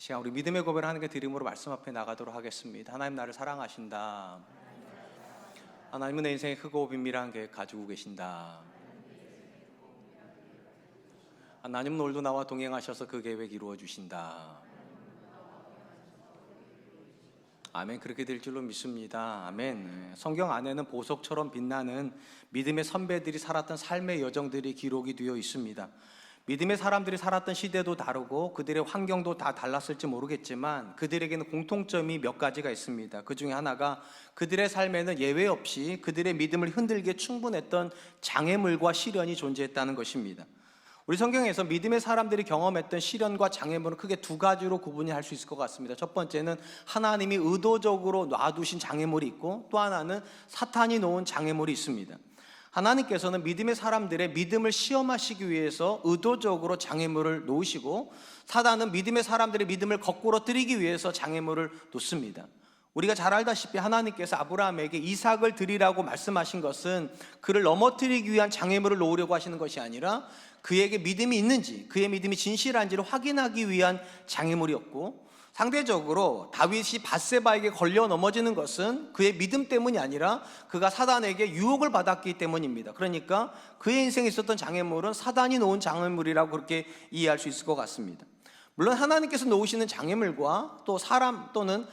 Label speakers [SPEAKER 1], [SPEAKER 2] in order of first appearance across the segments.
[SPEAKER 1] 시간 우리 믿음의 고백을 하나님께 드림으로 말씀 앞에 나가도록 하겠습니다. 하나님 나를 사랑하신다. 하나님은 내 인생에 크고 비밀한 계획 가지고 계신다. 하나님은 오늘도 나와 동행하셔서 그 계획 이루어 주신다. 아멘. 그렇게 될 줄로 믿습니다. 아멘. 성경 안에는 보석처럼 빛나는 믿음의 선배들이 살았던 삶의 여정들이 기록이 되어 있습니다. 믿음의 사람들이 살았던 시대도 다르고 그들의 환경도 다 달랐을지 모르겠지만 그들에게는 공통점이 몇 가지가 있습니다. 그 중에 하나가 그들의 삶에는 예외 없이 그들의 믿음을 흔들기에 충분했던 장애물과 시련이 존재했다는 것입니다. 우리 성경에서 믿음의 사람들이 경험했던 시련과 장애물은 크게 두 가지로 구분이 할 수 있을 것 같습니다. 첫 번째는 하나님이 의도적으로 놔두신 장애물이 있고, 또 하나는 사탄이 놓은 장애물이 있습니다. 하나님께서는 믿음의 사람들의 믿음을 시험하시기 위해서 의도적으로 장애물을 놓으시고, 사단은 믿음의 사람들의 믿음을 거꾸로 뜨리기 위해서 장애물을 놓습니다. 우리가 잘 알다시피 하나님께서 아브라함에게 이삭을 드리라고 말씀하신 것은 그를 넘어뜨리기 위한 장애물을 놓으려고 하시는 것이 아니라 그에게 믿음이 있는지, 그의 믿음이 진실한지를 확인하기 위한 장애물이었고, 상대적으로 다윗이 밧세바에게 걸려 넘어지는 것은 그의 믿음 때문이 아니라 그가 사단에게 유혹을 받았기 때문입니다. 그러니까 그의 인생에 있었던 장애물은 사단이 놓은 장애물이라고 그렇게 이해할 수 있을 것 같습니다. 물론 하나님께서 놓으시는 장애물과 또 사람 또는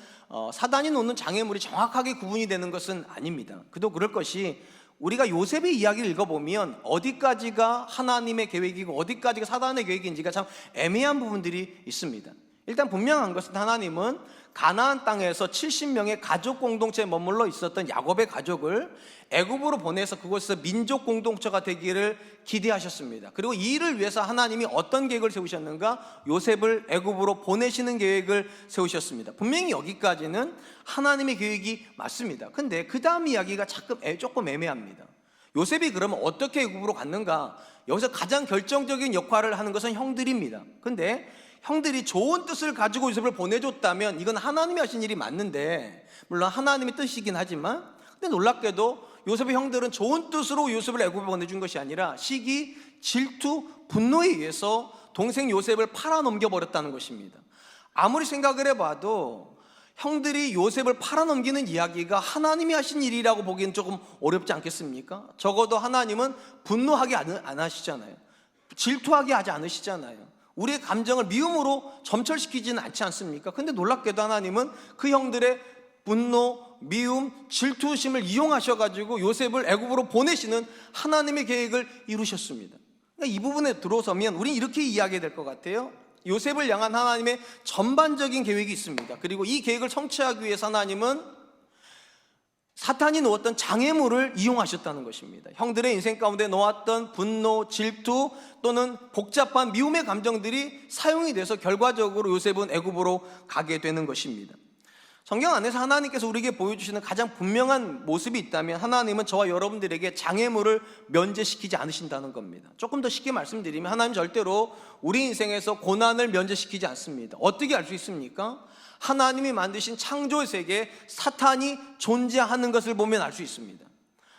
[SPEAKER 1] 사단이 놓는 장애물이 정확하게 구분이 되는 것은 아닙니다. 그도 그럴 것이, 우리가 요셉의 이야기를 읽어보면 어디까지가 하나님의 계획이고 어디까지가 사단의 계획인지가 참 애매한 부분들이 있습니다. 일단 분명한 것은 하나님은 가나안 땅에서 70명의 가족 공동체에 머물러 있었던 야곱의 가족을 애굽으로 보내서 그곳에서 민족 공동체가 되기를 기대하셨습니다. 그리고 이 일을 위해서 하나님이 어떤 계획을 세우셨는가? 요셉을 애굽으로 보내시는 계획을 세우셨습니다. 분명히 여기까지는 하나님의 계획이 맞습니다. 근데 그 다음 이야기가 조금 애매합니다. 요셉이 그러면 어떻게 애굽으로 갔는가? 여기서 가장 결정적인 역할을 하는 것은 형들입니다. 근데 형들이 좋은 뜻을 가지고 요셉을 보내줬다면 이건 하나님이 하신 일이 맞는데, 물론 하나님의 뜻이긴 하지만, 근데 놀랍게도 요셉의 형들은 좋은 뜻으로 요셉을 애굽에 보내준 것이 아니라 시기, 질투, 분노에 의해서 동생 요셉을 팔아넘겨 버렸다는 것입니다. 아무리 생각을 해봐도 형들이 요셉을 팔아넘기는 이야기가 하나님이 하신 일이라고 보기엔 조금 어렵지 않겠습니까? 적어도 하나님은 분노하게 안 하시잖아요. 질투하게 하지 않으시잖아요. 우리의 감정을 미움으로 점철시키지는 않지 않습니까? 근데 놀랍게도 하나님은 그 형들의 분노, 미움, 질투심을 이용하셔가지고 요셉을 애굽으로 보내시는 하나님의 계획을 이루셨습니다. 그러니까 이 부분에 들어서면 우리는 이렇게 이야기해야 될 것 같아요. 요셉을 향한 하나님의 전반적인 계획이 있습니다. 그리고 이 계획을 성취하기 위해서 하나님은 사탄이 놓았던 장애물을 이용하셨다는 것입니다. 형들의 인생 가운데 놓았던 분노, 질투 또는 복잡한 미움의 감정들이 사용이 돼서 결과적으로 요셉은 애굽으로 가게 되는 것입니다. 성경 안에서 하나님께서 우리에게 보여주시는 가장 분명한 모습이 있다면 하나님은 저와 여러분들에게 장애물을 면제시키지 않으신다는 겁니다. 조금 더 쉽게 말씀드리면 하나님 절대로 우리 인생에서 고난을 면제시키지 않습니다. 어떻게 알 수 있습니까? 하나님이 만드신 창조의 세계에 사탄이 존재하는 것을 보면 알 수 있습니다.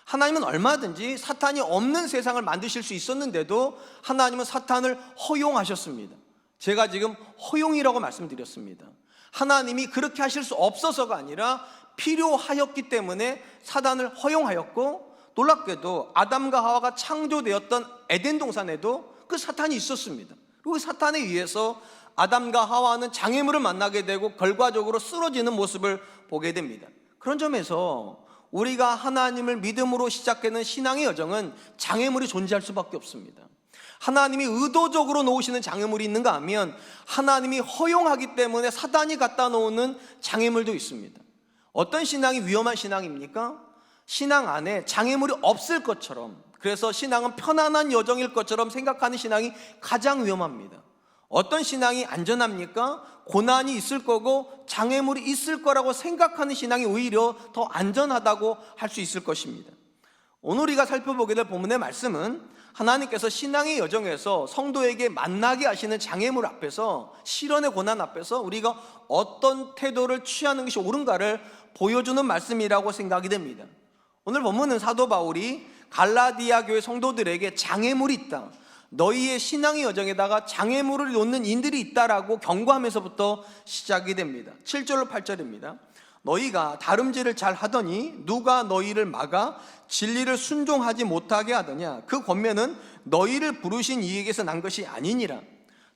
[SPEAKER 1] 하나님은 얼마든지 사탄이 없는 세상을 만드실 수 있었는데도 하나님은 사탄을 허용하셨습니다. 제가 지금 허용이라고 말씀드렸습니다. 하나님이 그렇게 하실 수 없어서가 아니라 필요하였기 때문에 사탄을 허용하였고, 놀랍게도 아담과 하와가 창조되었던 에덴 동산에도 그 사탄이 있었습니다. 그리고 사탄에 의해서 아담과 하와는 장애물을 만나게 되고 결과적으로 쓰러지는 모습을 보게 됩니다. 그런 점에서 우리가 하나님을 믿음으로 시작하는 신앙의 여정은 장애물이 존재할 수밖에 없습니다. 하나님이 의도적으로 놓으시는 장애물이 있는가 하면 하나님이 허용하기 때문에 사단이 갖다 놓는 장애물도 있습니다. 어떤 신앙이 위험한 신앙입니까? 신앙 안에 장애물이 없을 것처럼, 그래서 신앙은 편안한 여정일 것처럼 생각하는 신앙이 가장 위험합니다. 어떤 신앙이 안전합니까? 고난이 있을 거고 장애물이 있을 거라고 생각하는 신앙이 오히려 더 안전하다고 할 수 있을 것입니다. 오늘 우리가 살펴보게 될 본문의 말씀은 하나님께서 신앙의 여정에서 성도에게 만나게 하시는 장애물 앞에서, 시련의 고난 앞에서 우리가 어떤 태도를 취하는 것이 옳은가를 보여주는 말씀이라고 생각이 됩니다. 오늘 본문은 사도 바울이 갈라디아 교회 성도들에게 장애물이 있다, 너희의 신앙의 여정에다가 장애물을 놓는 인들이 있다라고 경고하면서부터 시작이 됩니다. 7절로 8절입니다. 너희가 다름질을 잘 하더니 누가 너희를 막아 진리를 순종하지 못하게 하더냐. 그 권면은 너희를 부르신 이에게서 난 것이 아니니라.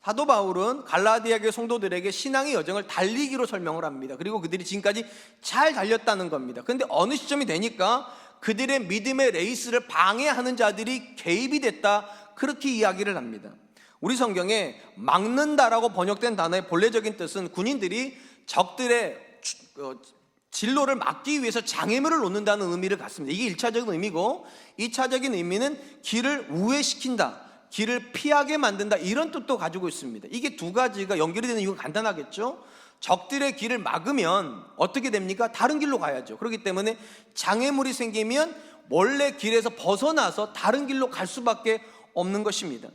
[SPEAKER 1] 사도 바울은 갈라디아 교회 성도들에게 신앙의 여정을 달리기로 설명을 합니다. 그리고 그들이 지금까지 잘 달렸다는 겁니다. 그런데 어느 시점이 되니까 그들의 믿음의 레이스를 방해하는 자들이 개입이 됐다, 그렇게 이야기를 합니다. 우리 성경에 막는다라고 번역된 단어의 본래적인 뜻은 군인들이 적들의 진로를 막기 위해서 장애물을 놓는다는 의미를 갖습니다. 이게 1차적인 의미고, 2차적인 의미는 길을 우회시킨다, 길을 피하게 만든다, 이런 뜻도 가지고 있습니다. 이게 두 가지가 연결이 되는 이유가 간단하겠죠. 적들의 길을 막으면 어떻게 됩니까? 다른 길로 가야죠. 그렇기 때문에 장애물이 생기면 원래 길에서 벗어나서 다른 길로 갈 수밖에 없는 것입니다.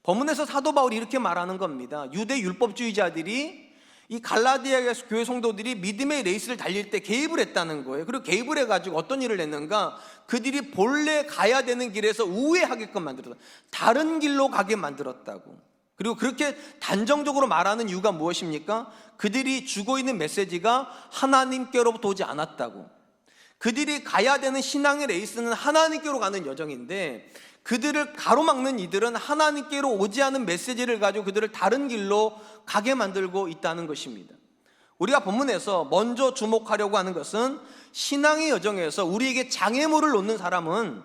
[SPEAKER 1] 본문에서 사도 바울이 이렇게 말하는 겁니다. 유대 율법주의자들이 이 갈라디아 교회 성도들이 믿음의 레이스를 달릴 때 개입을 했다는 거예요. 그리고 개입을 해가지고 어떤 일을 했는가? 그들이 본래 가야 되는 길에서 우회하게끔 만들었다, 다른 길로 가게 만들었다고. 그리고 그렇게 단정적으로 말하는 이유가 무엇입니까? 그들이 주고 있는 메시지가 하나님께로부터 오지 않았다고. 그들이 가야 되는 신앙의 레이스는 하나님께로 가는 여정인데, 그들을 가로막는 이들은 하나님께로 오지 않은 메시지를 가지고 그들을 다른 길로 가게 만들고 있다는 것입니다. 우리가 본문에서 먼저 주목하려고 하는 것은 신앙의 여정에서 우리에게 장애물을 놓는 사람은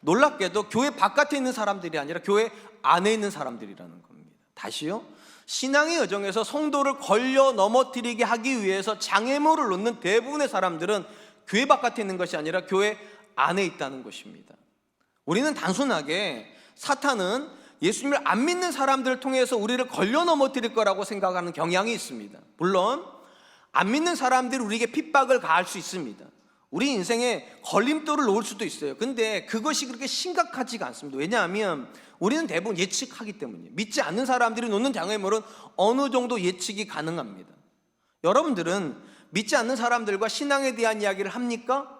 [SPEAKER 1] 놀랍게도 교회 바깥에 있는 사람들이 아니라 교회 안에 있는 사람들이라는 겁니다. 다시요, 신앙의 여정에서 성도를 걸려 넘어뜨리게 하기 위해서 장애물을 놓는 대부분의 사람들은 교회 바깥에 있는 것이 아니라 교회 안에 있다는 것입니다. 우리는 단순하게 사탄은 예수님을 안 믿는 사람들을 통해서 우리를 걸려 넘어뜨릴 거라고 생각하는 경향이 있습니다. 물론 안 믿는 사람들이 우리에게 핍박을 가할 수 있습니다. 우리 인생에 걸림돌을 놓을 수도 있어요. 근데 그것이 그렇게 심각하지가 않습니다. 왜냐하면 우리는 대부분 예측하기 때문이에요. 믿지 않는 사람들이 놓는 장애물은 어느 정도 예측이 가능합니다. 여러분들은 믿지 않는 사람들과 신앙에 대한 이야기를 합니까?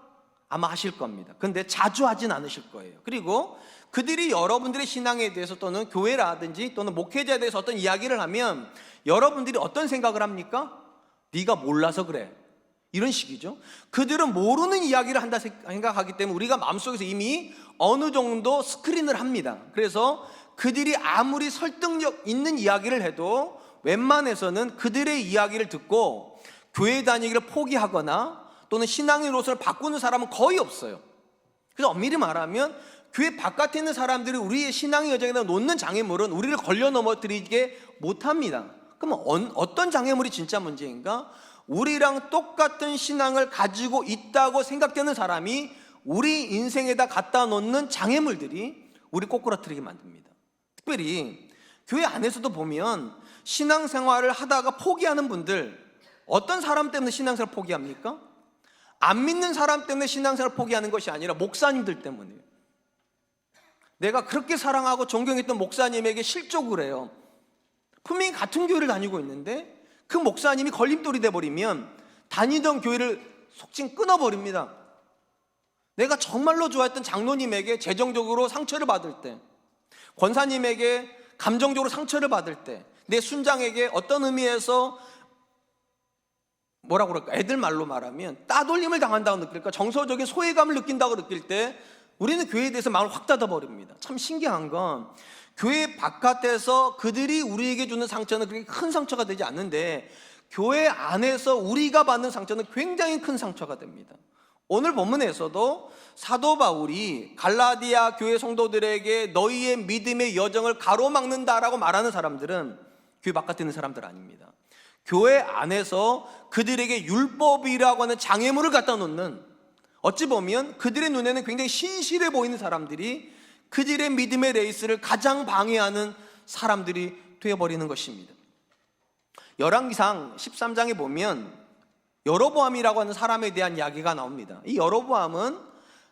[SPEAKER 1] 아마 하실 겁니다. 근데 자주 하진 않으실 거예요. 그리고 그들이 여러분들의 신앙에 대해서 또는 교회라든지 또는 목회자에 대해서 어떤 이야기를 하면 여러분들이 어떤 생각을 합니까? 네가 몰라서 그래, 이런 식이죠. 그들은 모르는 이야기를 한다 생각하기 때문에 우리가 마음속에서 이미 어느 정도 스크린을 합니다. 그래서 그들이 아무리 설득력 있는 이야기를 해도 웬만해서는 그들의 이야기를 듣고 교회 다니기를 포기하거나 또는 신앙의 노선을 바꾸는 사람은 거의 없어요. 그래서 엄밀히 말하면 교회 바깥에 있는 사람들이 우리의 신앙의 여정에다 놓는 장애물은 우리를 걸려 넘어뜨리게 못합니다. 그럼 어떤 장애물이 진짜 문제인가? 우리랑 똑같은 신앙을 가지고 있다고 생각되는 사람이 우리 인생에다 갖다 놓는 장애물들이 우리 꼬꾸라뜨리게 만듭니다. 특별히 교회 안에서도 보면 신앙생활을 하다가 포기하는 분들, 어떤 사람 때문에 신앙생활을 포기합니까? 안 믿는 사람 때문에 신앙생활을 포기하는 것이 아니라 목사님들 때문이에요. 내가 그렇게 사랑하고 존경했던 목사님에게 실족을 해요. 분명히 같은 교회를 다니고 있는데 그 목사님이 걸림돌이 돼버리면 다니던 교회를 속칭 끊어버립니다. 내가 정말로 좋아했던 장로님에게 재정적으로 상처를 받을 때, 권사님에게 감정적으로 상처를 받을 때, 내 순장에게 어떤 의미에서 뭐라고 그럴까, 애들 말로 말하면 따돌림을 당한다고 느낄까, 정서적인 소외감을 느낀다고 느낄 때 우리는 교회에 대해서 마음을 확 닫아버립니다. 참 신기한 건 교회 바깥에서 그들이 우리에게 주는 상처는 그렇게 큰 상처가 되지 않는데 교회 안에서 우리가 받는 상처는 굉장히 큰 상처가 됩니다. 오늘 본문에서도 사도 바울이 갈라디아 교회 성도들에게 너희의 믿음의 여정을 가로막는다라고 말하는 사람들은 교회 바깥에 있는 사람들 아닙니다. 교회 안에서 그들에게 율법이라고 하는 장애물을 갖다 놓는, 어찌 보면 그들의 눈에는 굉장히 신실해 보이는 사람들이 그들의 믿음의 레이스를 가장 방해하는 사람들이 되어버리는 것입니다. 열왕기상 13장에 보면 여로보암이라고 하는 사람에 대한 이야기가 나옵니다. 이 여로보암은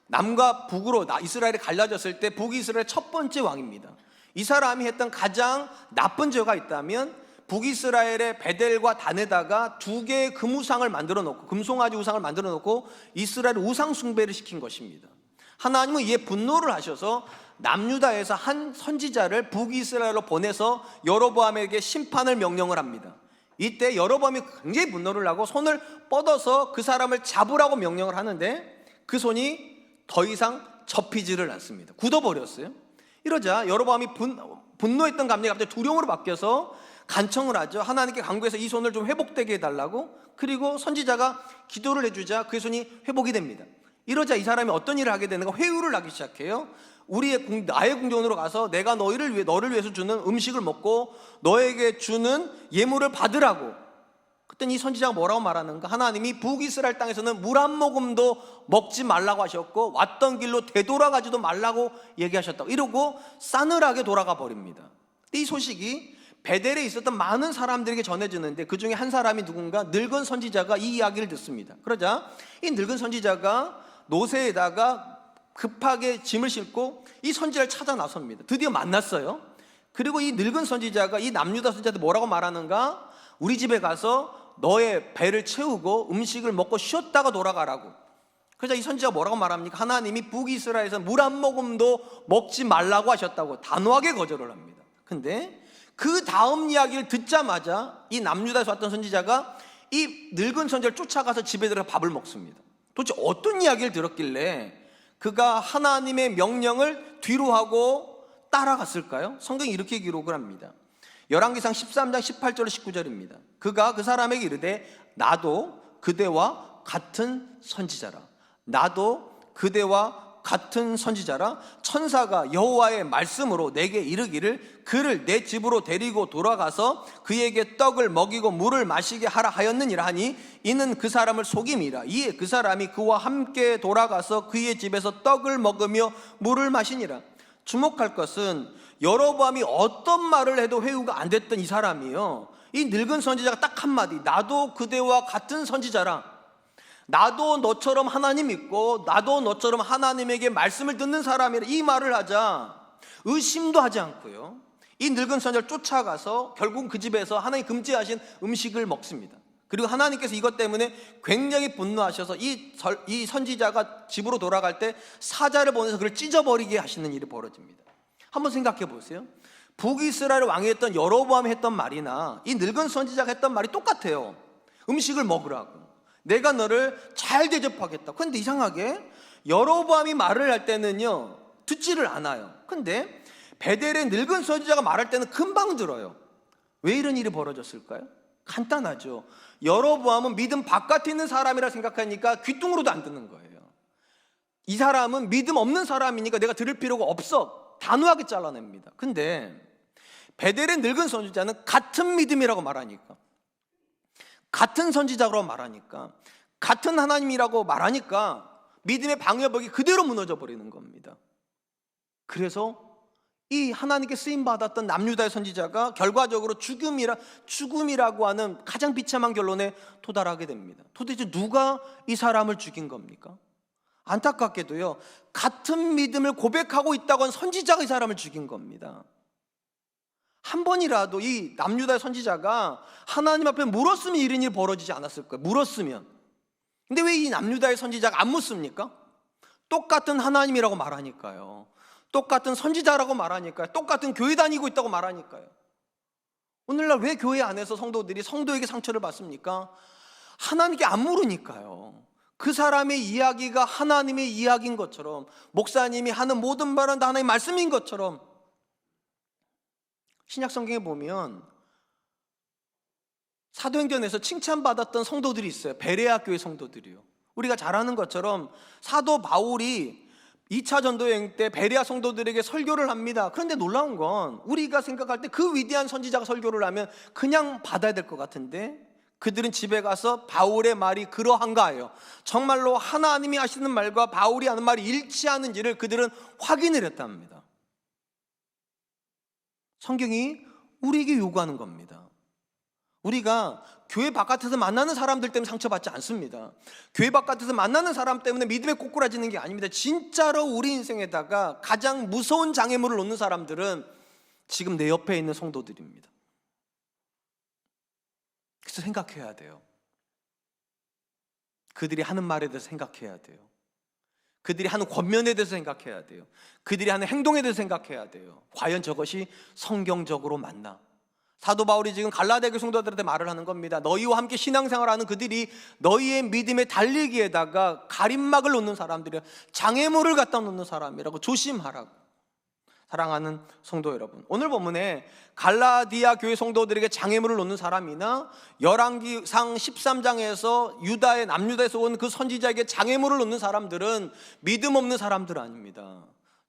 [SPEAKER 1] 남과 북으로 이스라엘이 갈라졌을 때 북이스라엘의 첫 번째 왕입니다. 이 사람이 했던 가장 나쁜 죄가 있다면 북이스라엘의 베델과 단에다가 두 개의 금우상을 만들어 놓고, 금송아지 우상을 만들어 놓고 이스라엘 우상 숭배를 시킨 것입니다. 하나님은 이에 분노를 하셔서
[SPEAKER 2] 남유다에서 한 선지자를 북이스라엘로 보내서 여로보암에게 심판을 명령을 합니다. 이때 여로보암이 굉장히 분노를 하고 손을 뻗어서 그 사람을 잡으라고 명령을 하는데 그 손이 더 이상 접히지를 않습니다. 굳어버렸어요. 이러자 여로보암이 분노했던 감정이 갑자기 두려움으로 바뀌어서 간청을 하죠. 하나님께 간구해서 이 손을 좀 회복되게 해달라고. 그리고 선지자가 기도를 해주자 그 손이 회복이 됩니다. 이러자 이 사람이 어떤 일을 하게 되는가? 회유를 하기 시작해요. 나의 궁전으로 가서 내가 너를 위해서 주는 음식을 먹고 너에게 주는 예물을 받으라고. 그때 이 선지자가 뭐라고 말하는가? 하나님이 북이스라엘 땅에서는 물 한 모금도 먹지 말라고 하셨고 왔던 길로 되돌아가지도 말라고 얘기하셨다고. 이러고 싸늘하게 돌아가 버립니다. 이 소식이 베델에 있었던 많은 사람들에게 전해지는데 그 중에 한 사람이 누군가 늙은 선지자가 이 이야기를 듣습니다. 그러자 이 늙은 선지자가 노새에다가 급하게 짐을 싣고 이 선지자를 찾아 나섭니다. 드디어 만났어요. 그리고 이 늙은 선지자가 이 남유다 선지자한테 뭐라고 말하는가? 우리 집에 가서 너의 배를 채우고 음식을 먹고 쉬었다가 돌아가라고. 그러자 이 선지자가 뭐라고 말합니까? 하나님이 북이스라엘에서 물 한 모금도 먹지 말라고 하셨다고 단호하게 거절을 합니다. 근데 그 다음 이야기를 듣자마자 이 남유다에서 왔던 선지자가 이 늙은 선지자를 쫓아가서 집에 들어가 밥을 먹습니다. 도대체 어떤 이야기를 들었길래 그가 하나님의 명령을 뒤로 하고 따라갔을까요? 성경이 이렇게 기록을 합니다. 열왕기상 13장 18절 19절입니다. 그가 그 사람에게 이르되 나도 그대와 같은 선지자라. 나도 그대와 같은 선지자라. 천사가 여호와의 말씀으로 내게 이르기를 그를 내 집으로 데리고 돌아가서 그에게 떡을 먹이고 물을 마시게 하라 하였느니라 하니 이는 그 사람을 속임이라. 이에 그 사람이 그와 함께 돌아가서 그의 집에서 떡을 먹으며 물을 마시니라. 주목할 것은 여로보암이 어떤 말을 해도 회유가 안 됐던 이 사람이요, 이 늙은 선지자가 딱 한마디, 나도 그대와 같은 선지자라. 나도 너처럼 하나님 믿고 나도 너처럼 하나님에게 말씀을 듣는 사람이라. 이 말을 하자 의심도 하지 않고요, 이 늙은 선지자를 쫓아가서 결국 그 집에서 하나님 금지하신 음식을 먹습니다. 그리고 하나님께서 이것 때문에 굉장히 분노하셔서 이 선지자가 집으로 돌아갈 때 사자를 보내서 그를 찢어버리게 하시는 일이 벌어집니다. 한번 생각해 보세요. 북이스라엘 왕이 했던 여로보암이 했던 말이나 이 늙은 선지자가 했던 말이 똑같아요. 음식을 먹으라고, 내가 너를 잘 대접하겠다. 그런데 이상하게 여로보암이 말을 할 때는요 듣지를 않아요. 근데 베델의 늙은 선지자가 말할 때는 금방 들어요. 왜 이런 일이 벌어졌을까요? 간단하죠. 여로보암은 믿음 바깥에 있는 사람이라 생각하니까 귀뚱으로도 안 듣는 거예요. 이 사람은 믿음 없는 사람이니까 내가 들을 필요가 없어, 단호하게 잘라냅니다. 근데 베델의 늙은 선지자는 같은 믿음이라고 말하니까, 같은 선지자라고 말하니까, 같은 하나님이라고 말하니까 믿음의 방해벽이 그대로 무너져 버리는 겁니다. 그래서 이 하나님께 쓰임받았던 남유다의 선지자가 결과적으로 죽음이라고 하는 가장 비참한 결론에 도달하게 됩니다. 도대체 누가 이 사람을 죽인 겁니까? 안타깝게도요, 같은 믿음을 고백하고 있다고 한 선지자가 이 사람을 죽인 겁니다. 한 번이라도 이 남유다의 선지자가 하나님 앞에 물었으면 이런 일이 벌어지지 않았을 거예요. 물었으면. 근데 왜 이 남유다의 선지자가 안 묻습니까? 똑같은 하나님이라고 말하니까요, 똑같은 선지자라고 말하니까요, 똑같은 교회 다니고 있다고 말하니까요. 오늘날 왜 교회 안에서 성도들이 성도에게 상처를 받습니까? 하나님께 안 물으니까요. 그 사람의 이야기가 하나님의 이야기인 것처럼, 목사님이 하는 모든 말은 다 하나님의 말씀인 것처럼. 신약 성경에 보면 사도행전에서 칭찬받았던 성도들이 있어요. 베레아 교회 성도들이요. 우리가 잘 아는 것처럼 사도 바울이 2차 전도여행 때 베레아 성도들에게 설교를 합니다. 그런데 놀라운 건 우리가 생각할 때 그 위대한 선지자가 설교를 하면 그냥 받아야 될 것 같은데 그들은 집에 가서 바울의 말이 그러한가요? 정말로 하나님이 하시는 말과 바울이 하는 말이 일치하는지를 그들은 확인을 했답니다. 성경이 우리에게 요구하는 겁니다. 우리가 교회 바깥에서 만나는 사람들 때문에 상처받지 않습니다. 교회 바깥에서 만나는 사람 때문에 믿음에 꼬꾸라지는 게 아닙니다. 진짜로 우리 인생에다가 가장 무서운 장애물을 놓는 사람들은 지금 내 옆에 있는 성도들입니다. 그래서 생각해야 돼요. 그들이 하는 말에 대해서 생각해야 돼요. 그들이 하는 권면에 대해서 생각해야 돼요. 그들이 하는 행동에 대해서 생각해야 돼요. 과연 저것이 성경적으로 맞나? 사도 바울이 지금 갈라디아 교회 성도들한테 말을 하는 겁니다. 너희와 함께 신앙생활하는 그들이 너희의 믿음의 달리기에다가 가림막을 놓는 사람들이야. 장애물을 갖다 놓는 사람이라고 조심하라고. 사랑하는 성도 여러분, 오늘 본문에 갈라디아 교회 성도들에게 장애물을 놓는 사람이나 열왕기상 13장에서 유다의 남유다에서 온 그 선지자에게 장애물을 놓는 사람들은 믿음 없는 사람들 아닙니다.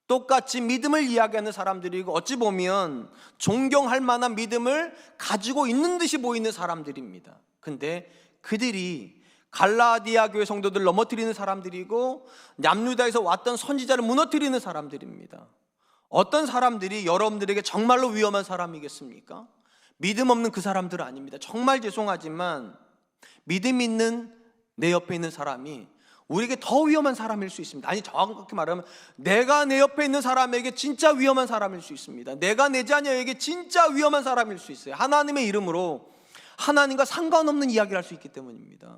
[SPEAKER 2] 똑같이 믿음을 이야기하는 사람들이고 어찌 보면 존경할 만한 믿음을 가지고 있는 듯이 보이는 사람들입니다. 근데 그들이 갈라디아 교회 성도들을 넘어뜨리는 사람들이고 남유다에서 왔던 선지자를 무너뜨리는 사람들입니다. 어떤 사람들이 여러분들에게 정말로 위험한 사람이겠습니까? 믿음 없는 그 사람들은 아닙니다. 정말 죄송하지만 믿음 있는 내 옆에 있는 사람이 우리에게 더 위험한 사람일 수 있습니다. 아니, 정확히 말하면 내가 내 옆에 있는 사람에게 진짜 위험한 사람일 수 있습니다. 내가 내 자녀에게 진짜 위험한 사람일 수 있어요. 하나님의 이름으로 하나님과 상관없는 이야기를 할 수 있기 때문입니다.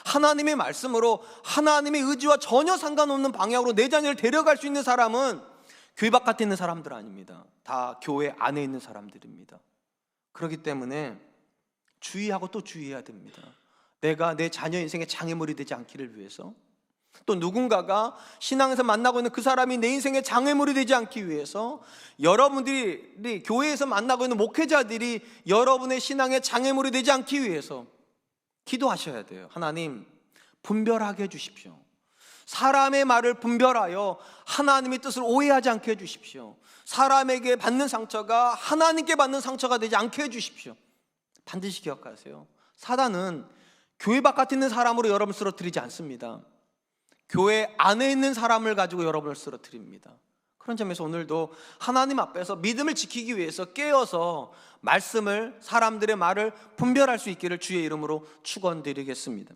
[SPEAKER 2] 하나님의 말씀으로 하나님의 의지와 전혀 상관없는 방향으로 내 자녀를 데려갈 수 있는 사람은 교회 바깥에 있는 사람들 아닙니다. 다 교회 안에 있는 사람들입니다. 그렇기 때문에 주의하고 또 주의해야 됩니다. 내가 내 자녀 인생의 장애물이 되지 않기를 위해서, 또 누군가가 신앙에서 만나고 있는 그 사람이 내 인생의 장애물이 되지 않기 위해서, 여러분들이 교회에서 만나고 있는 목회자들이 여러분의 신앙의 장애물이 되지 않기 위해서 기도하셔야 돼요. 하나님, 분별하게 해주십시오. 사람의 말을 분별하여 하나님의 뜻을 오해하지 않게 해주십시오. 사람에게 받는 상처가 하나님께 받는 상처가 되지 않게 해주십시오. 반드시 기억하세요. 사단은 교회 바깥에 있는 사람으로 여러분을 쓰러뜨리지 않습니다. 교회 안에 있는 사람을 가지고 여러분을 쓰러뜨립니다. 그런 점에서 오늘도 하나님 앞에서 믿음을 지키기 위해서 깨어서 말씀을, 사람들의 말을 분별할 수 있기를 주의 이름으로 축원드리겠습니다.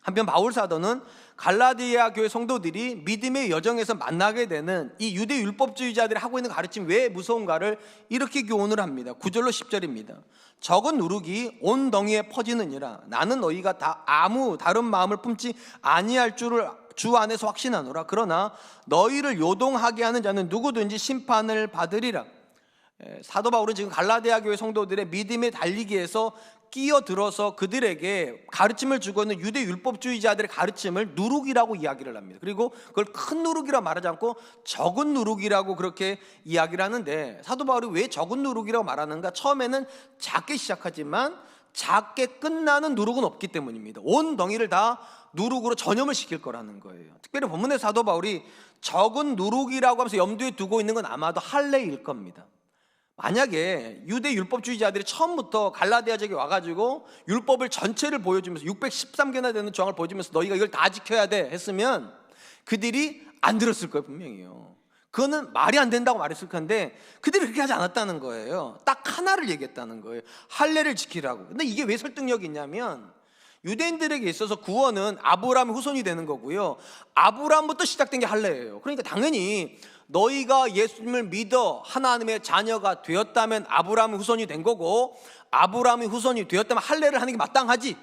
[SPEAKER 2] 한편 바울 사도는 갈라디아 교회 성도들이 믿음의 여정에서 만나게 되는 이 유대 율법주의자들이 하고 있는 가르침 왜 무서운가를 이렇게 교훈을 합니다. 9절로 10절입니다. 적은 누룩이 온 덩이에 퍼지느니라. 나는 너희가 다 아무 다른 마음을 품지 아니할 줄을 주 안에서 확신하노라. 그러나 너희를 요동하게 하는 자는 누구든지 심판을 받으리라. 사도 바울은 지금 갈라디아 교회 성도들의 믿음의 달리기에서 끼어들어서 그들에게 가르침을 주고 있는 유대 율법주의자들의 가르침을 누룩이라고 이야기를 합니다. 그리고 그걸 큰 누룩이라고 말하지 않고 적은 누룩이라고 그렇게 이야기를 하는데, 사도 바울이 왜 적은 누룩이라고 말하는가? 처음에는 작게 시작하지만 작게 끝나는 누룩은 없기 때문입니다. 온 덩이를 다 누룩으로 전염을 시킬 거라는 거예요. 특별히 본문의 사도 바울이 적은 누룩이라고 하면서 염두에 두고 있는 건 아마도 할례일 겁니다. 만약에 유대 율법주의자들이 처음부터 갈라디아 지역에 와가지고 율법을 전체를 보여주면서 613개나 되는 조항을 보여주면서 너희가 이걸 다 지켜야 돼 했으면 그들이 안 들었을 거예요. 분명히요. 그거는 말이 안 된다고 말했을 건데 그들이 그렇게 하지 않았다는 거예요. 딱 하나를 얘기했다는 거예요. 할례를 지키라고. 근데 이게 왜 설득력이 있냐면 유대인들에게 있어서 구원은 아브라함의 후손이 되는 거고요, 아브라함부터 시작된 게 할례예요. 그러니까 당연히 너희가 예수님을 믿어 하나님의 자녀가 되었다면 아브라함의 후손이 된 거고, 아브라함의 후손이 되었다면 할례를 하는 게 마땅하지.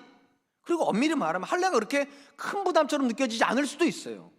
[SPEAKER 2] 그리고 엄밀히 말하면 할례가 그렇게 큰 부담처럼 느껴지지 않을 수도 있어요.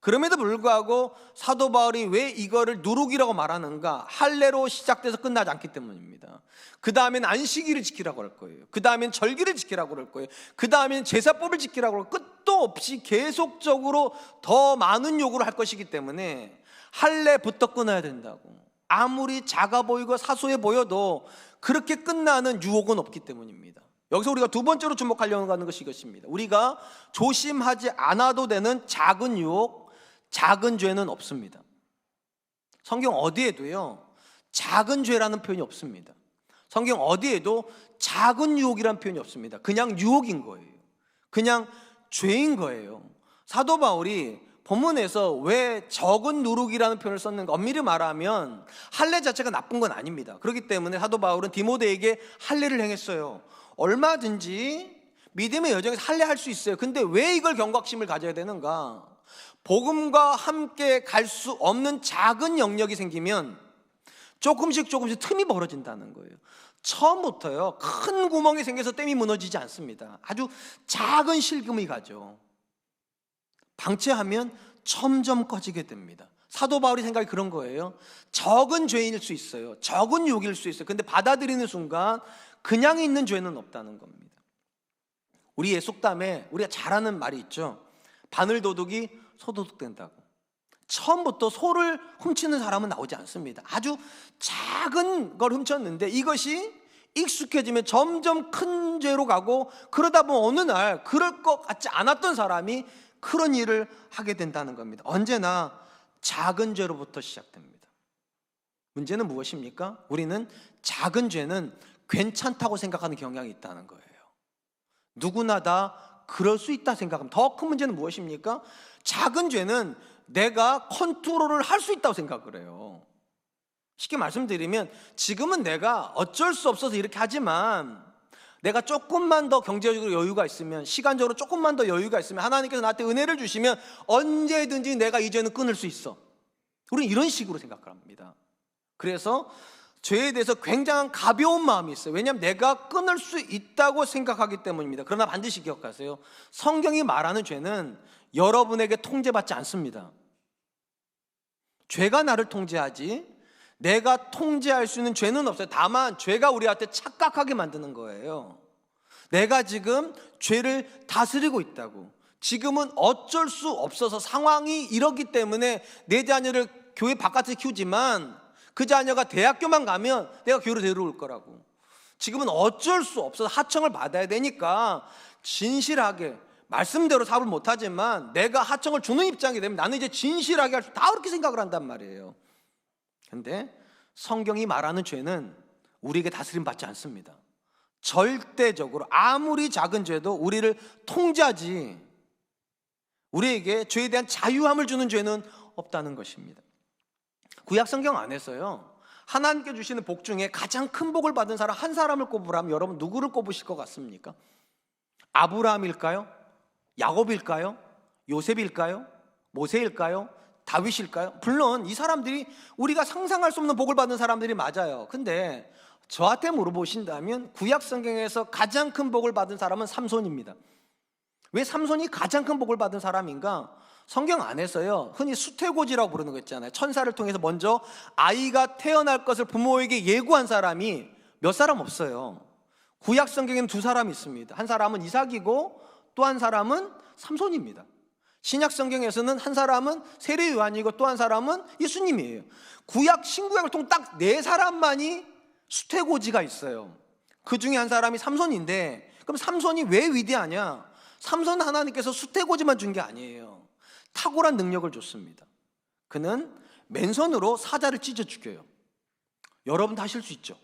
[SPEAKER 2] 그럼에도 불구하고 사도 바울이 왜 이거를 누룩이라고 말하는가? 할례로 시작돼서 끝나지 않기 때문입니다. 그 다음엔 안식일을 지키라고 할 거예요. 그 다음엔 절기를 지키라고 할 거예요. 그 다음엔 제사법을 지키라고 할 거예요. 끝도 없이 계속적으로 더 많은 요구를 할 것이기 때문에 할례부터 끊어야 된다고. 아무리 작아 보이고 사소해 보여도 그렇게 끝나는 유혹은 없기 때문입니다. 여기서 우리가 두 번째로 주목하려고 하는 것이 이것입니다. 우리가 조심하지 않아도 되는 작은 유혹, 작은 죄는 없습니다. 성경 어디에도요 작은 죄라는 표현이 없습니다. 성경 어디에도 작은 유혹이라는 표현이 없습니다. 그냥 유혹인 거예요. 그냥 죄인 거예요. 사도 바울이 본문에서 왜 적은 누룩이라는 표현을 썼는가? 엄밀히 말하면 할례 자체가 나쁜 건 아닙니다. 그렇기 때문에 사도 바울은 디모데에게 할례를 행했어요. 얼마든지 믿음의 여정에서 할례할 수 있어요. 근데 왜 이걸 경각심을 가져야 되는가? 복음과 함께 갈 수 없는 작은 영역이 생기면 조금씩 틈이 벌어진다는 거예요. 처음부터요 큰 구멍이 생겨서 댐이 무너지지 않습니다. 아주 작은 실금이 가죠. 방치하면 점점 커지게 됩니다. 사도 바울이 생각이 그런 거예요. 적은 죄인일 수 있어요. 적은 욕일 수 있어요. 근데 받아들이는 순간 그냥 있는 죄는 없다는 겁니다. 우리의 속담에 우리가 잘 아는 말이 있죠. 바늘도둑이 소도둑 된다고. 처음부터 소를 훔치는 사람은 나오지 않습니다. 아주 작은 걸 훔쳤는데 이것이 익숙해지면 점점 큰 죄로 가고, 그러다 보면 어느 날 그럴 것 같지 않았던 사람이 그런 일을 하게 된다는 겁니다. 언제나 작은 죄로부터 시작됩니다. 문제는 무엇입니까? 우리는 작은 죄는 괜찮다고 생각하는 경향이 있다는 거예요. 누구나 다 그럴 수 있다 생각합니다. 더 큰 문제는 무엇입니까? 작은 죄는 내가 컨트롤을 할 수 있다고 생각을 해요. 쉽게 말씀드리면 지금은 내가 어쩔 수 없어서 이렇게 하지만 내가 조금만 더 경제적으로 여유가 있으면, 시간적으로 조금만 더 여유가 있으면, 하나님께서 나한테 은혜를 주시면 언제든지 내가 이 죄는 끊을 수 있어. 우리는 이런 식으로 생각을 합니다. 그래서 죄에 대해서 굉장한 가벼운 마음이 있어요. 왜냐하면 내가 끊을 수 있다고 생각하기 때문입니다. 그러나 반드시 기억하세요. 성경이 말하는 죄는 여러분에게 통제받지 않습니다. 죄가 나를 통제하지 내가 통제할 수 있는 죄는 없어요. 다만 죄가 우리한테 착각하게 만드는 거예요. 내가 지금 죄를 다스리고 있다고, 지금은 어쩔 수 없어서 상황이 이렇기 때문에 내 자녀를 교회 바깥에 키우지만 그 자녀가 대학교만 가면 내가 교회로 데려올 거라고, 지금은 어쩔 수 없어서 하청을 받아야 되니까 진실하게 말씀대로 사업을 못하지만 내가 하청을 주는 입장이 되면 나는 이제 진실하게 할 수, 다 그렇게 생각을 한단 말이에요. 근데 성경이 말하는 죄는 우리에게 다스림 받지 않습니다. 절대적으로 아무리 작은 죄도 우리를 통제하지 우리에게 죄에 대한 자유함을 주는 죄는 없다는 것입니다. 구약 성경 안에서요, 하나님께 주시는 복 중에 가장 큰 복을 받은 사람 한 사람을 꼽으라면 여러분 누구를 꼽으실 것 같습니까? 아브라함일까요? 야곱일까요? 요셉일까요? 모세일까요? 다윗일까요? 물론 이 사람들이 우리가 상상할 수 없는 복을 받는 사람들이 맞아요. 근데 저한테 물어보신다면 구약 성경에서 가장 큰 복을 받은 사람은 삼손입니다. 왜 삼손이 가장 큰 복을 받은 사람인가? 성경 안에서요, 흔히 수태고지라고 부르는 거 있잖아요. 천사를 통해서 먼저 아이가 태어날 것을 부모에게 예고한 사람이 몇 사람 없어요. 구약 성경에는 두 사람이 있습니다. 한 사람은 이삭이고 또 한 사람은 삼손입니다. 신약 성경에서는 한 사람은 세례 요한이고 또 한 사람은 예수님이에요. 구약 신구약을 통 딱 네 사람만이 수태고지가 있어요. 그 중에 한 사람이 삼손인데, 그럼 삼손이 왜 위대하냐? 삼손은 하나님께서 수태고지만 준 게 아니에요. 탁월한 능력을 줬습니다. 그는 맨손으로 사자를 찢어 죽여요. 여러분도 하실 수 있죠.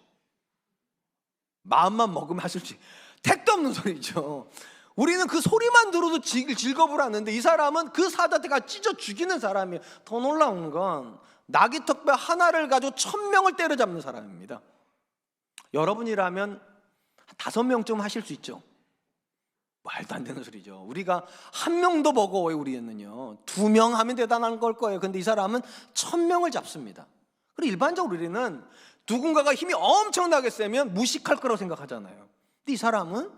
[SPEAKER 2] 마음만 먹으면 하실 수 있죠. 택도 없는 소리죠. 우리는 그 소리만 들어도 즐겁을 하는데 이 사람은 그 사자가 찢어 죽이는 사람이에요. 더 놀라운 건 나귀 턱뼈 하나를 가지고 1000명을 때려잡는 사람입니다. 여러분이라면 5명쯤 하실 수 있죠. 말도 안 되는 소리죠. 우리가 한 명도 버거워요. 우리는요 2명 하면 대단한 걸 거예요. 근데 이 사람은 1000명을 잡습니다. 그리고 일반적으로 우리는 누군가가 힘이 엄청나게 세면 무식할 거라고 생각하잖아요. 근데 이 사람은